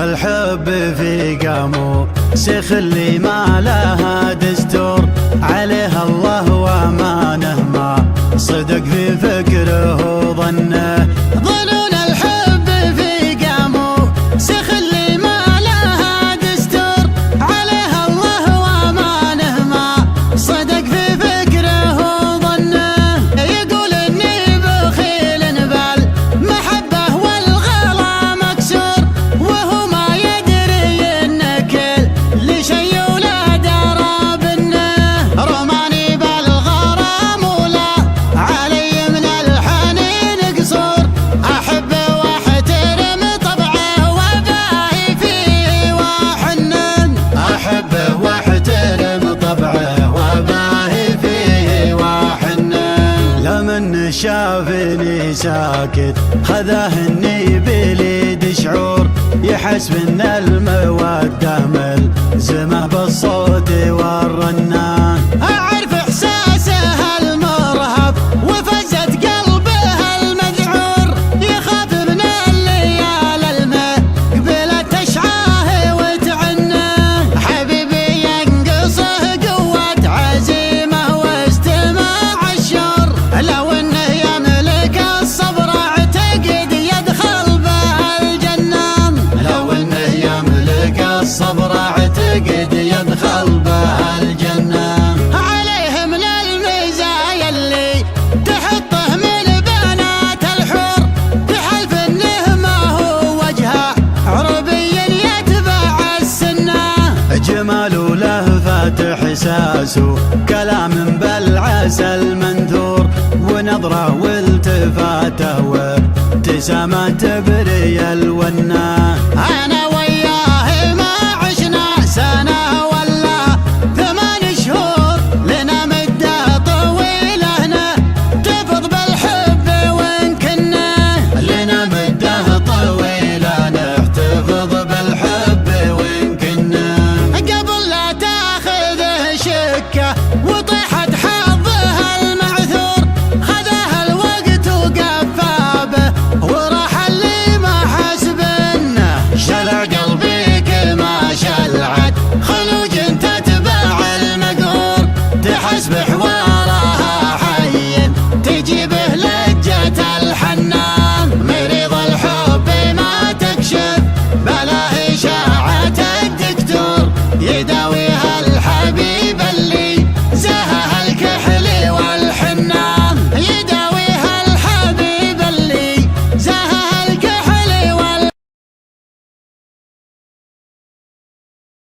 الحب في قاموسخ اللي ما لها دستور، عليها الله وامانه ما صدق في فكره وظنه. ظنون الحب في قاموسخ اللي ما لها دستور، عليها الله وامانه ما صدق في فكره وظنه. يقول اني بخيل بالمحبه والغلا مكسور، وهو ما يدري ان كل شيء ولا درى بنه. رماني بالغرام ولا علي من الحنين قصور، احبه واحترم طبعه وباهي فيه وحنن. احبه واحترم طبعه وباهي فيه وحنن. لمن شافني ساكت خذاه اني بليد شعور، يحسب ان الموده ملزمه بالصوت والرنان. اعرف احساسه المرهف وفزت قلبه المذعور، يخاف من الليال المقبله تشعاه وتعنه. حبيبي ينقصه قوه عزيمه واستماع الشر، لو انه يملك الصبر اعتقد يدخل به الجنه. لو انه يملك الصبر اعتقد يدخل به الجنه. عليه من المزايا اللي تحطه من بنات الحور، بحلف انه ما هو وجهه عربي يتبع السنه. جماله لهفة احساس وكلام بالعسل منثور، ونظره والتفاته وابتسامه تبري الونه. انا وياه ما عشنا سنه ولا 8 شهور، لنا مده طويله نحتفظ بالحب وان كنا. لنا مده طويله نحتفظ بالحب وان كنا. قبل لا تاخذه شكه وطيحت حظه المعثور، خذاه الوقت وقفى به وراح اللي ما حسبنه. شلع قلبي كل ما شلعت خلوج تتبع المقهور، تحس بحوارها حي تجيبه لجة الحنان. مريض الحب ما تكشف بلا إشاعة الدكتور، يداوي